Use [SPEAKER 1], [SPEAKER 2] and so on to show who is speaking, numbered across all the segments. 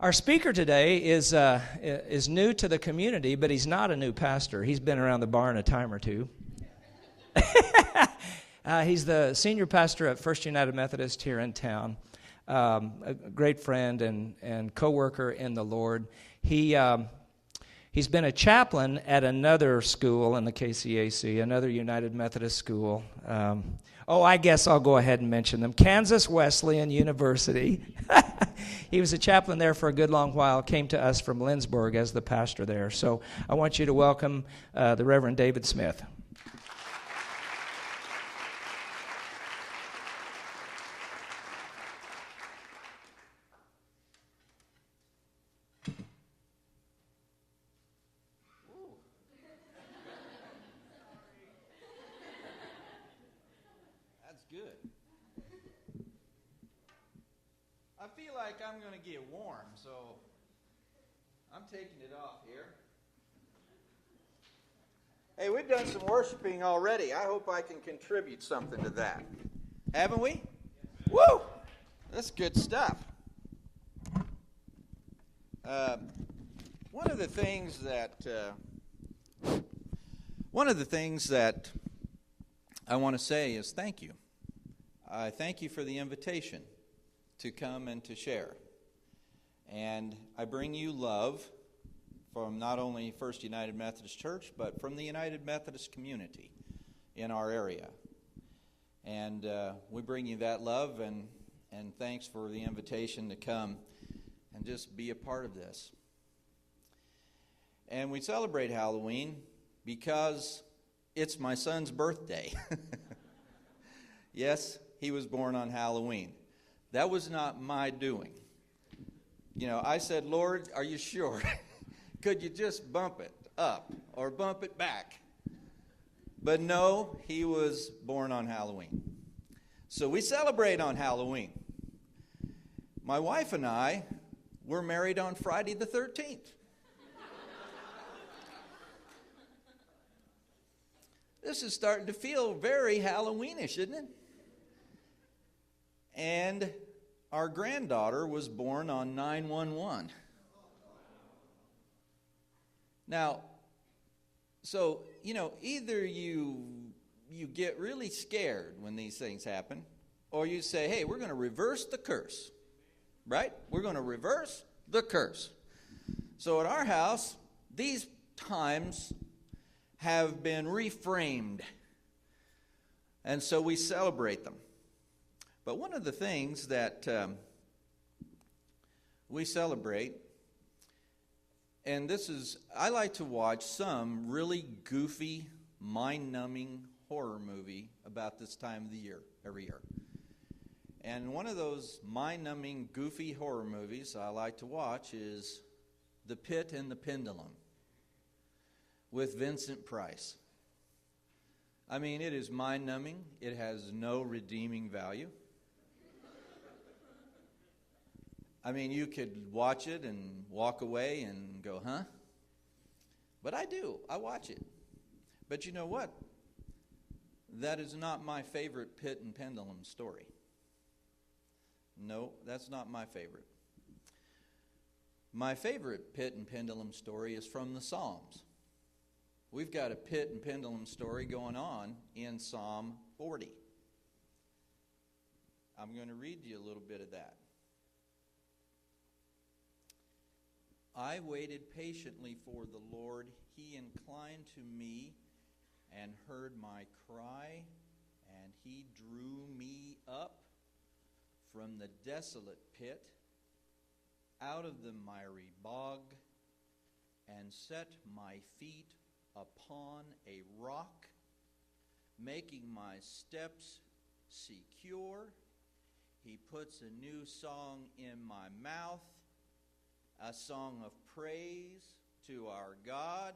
[SPEAKER 1] Our speaker today is new to the community, but he's not a new pastor. He's been around the barn a time or two. He's the senior pastor at First United Methodist here in town, a great friend and co-worker in the Lord. He's been a chaplain at another school in the KCAC, another United Methodist school. I guess I'll go ahead and mention them. Kansas Wesleyan University. He was a chaplain there for a good long while, came to us from Lindsborg as the pastor there. So I want you to welcome the Reverend David Smith.
[SPEAKER 2] I feel like I'm going to get warm, so I'm taking it off here. Hey, we've done some worshiping already. I hope I can contribute something to that. Haven't we? Woo! That's good stuff. One of the things that I want to say is thank you. I thank you for the invitation to come and to share. And I bring you love from not only First United Methodist Church, but from the United Methodist community in our area. And we bring you that love and thanks for the invitation to come and just be a part of this. And we celebrate Halloween because it's my son's birthday. Yes, he was born on Halloween. That was not my doing. You know, I said, Lord, are you sure? Could you just bump it up or bump it back? But no, he was born on Halloween. So we celebrate on Halloween. My wife and I were married on Friday the 13th. This is starting to feel very Halloweenish, isn't it? And our granddaughter was born on 9/11. Now, so, either you get really scared when these things happen, or you say, hey, we're going to reverse the curse, right? We're going to reverse the curse. So at our house, these times have been reframed, and so we celebrate them. But one of the things that we celebrate, and I like to watch some really goofy, mind-numbing horror movie about this time of the year, every year. And one of those mind-numbing, goofy horror movies I like to watch is The Pit and the Pendulum with Vincent Price. I mean, it is mind-numbing. It has no redeeming value. I mean, you could watch it and walk away and go, huh? But I do. I watch it. But you know what? That is not my favorite Pit and Pendulum story. No, that's not my favorite. My favorite Pit and Pendulum story is from the Psalms. We've got a Pit and Pendulum story going on in Psalm 40. I'm going to read you a little bit of that. I waited patiently for the Lord. He inclined to me and heard my cry, and he drew me up from the desolate pit, out of the miry bog, and set my feet upon a rock, making my steps secure. He puts a new song in my mouth, a song of praise to our God.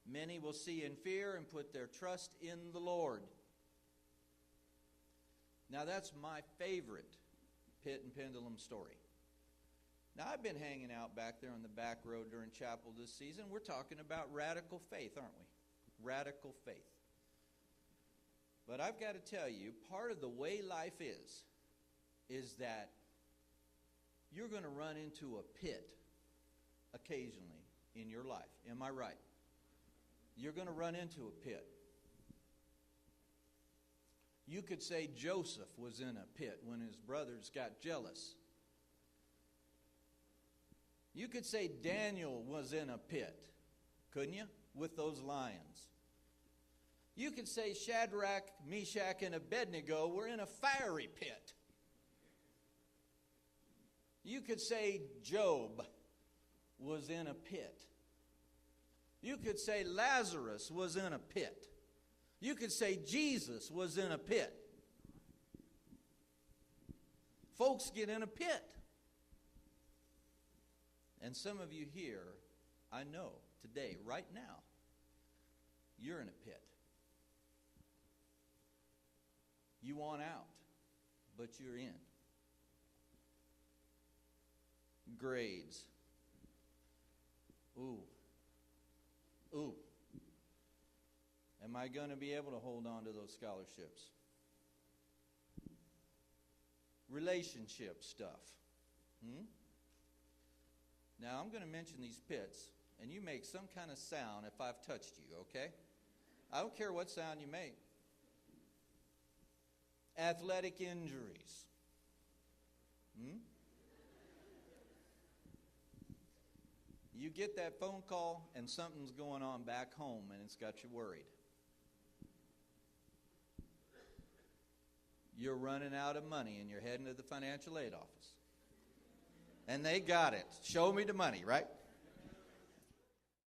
[SPEAKER 2] Many will see and fear and put their trust in the Lord. Now that's my favorite Pit and Pendulum story. Now I've been hanging out back there on the back road during chapel this season. We're talking about radical faith, aren't we? Radical faith. But I've got to tell you, part of the way life is that you're going to run into a pit occasionally in your life. Am I right? You're going to run into a pit. You could say Joseph was in a pit when his brothers got jealous. You could say Daniel was in a pit, couldn't you, with those lions? You could say Shadrach, Meshach, and Abednego were in a fiery pit. You could say Job was in a pit. You could say Lazarus was in a pit. You could say Jesus was in a pit. Folks get in a pit. And some of you here, I know, today, right now, you're in a pit. You want out, but you're in. Grades. Ooh. Am I going to be able to hold on to those scholarships? Relationship stuff. Now, I'm going to mention these pits, and you make some kind of sound if I've touched you, okay? I don't care what sound you make. Athletic injuries. You get that phone call, and something's going on back home, and it's got you worried. You're running out of money, and you're heading to the financial aid office. And they got it. Show me the money, right?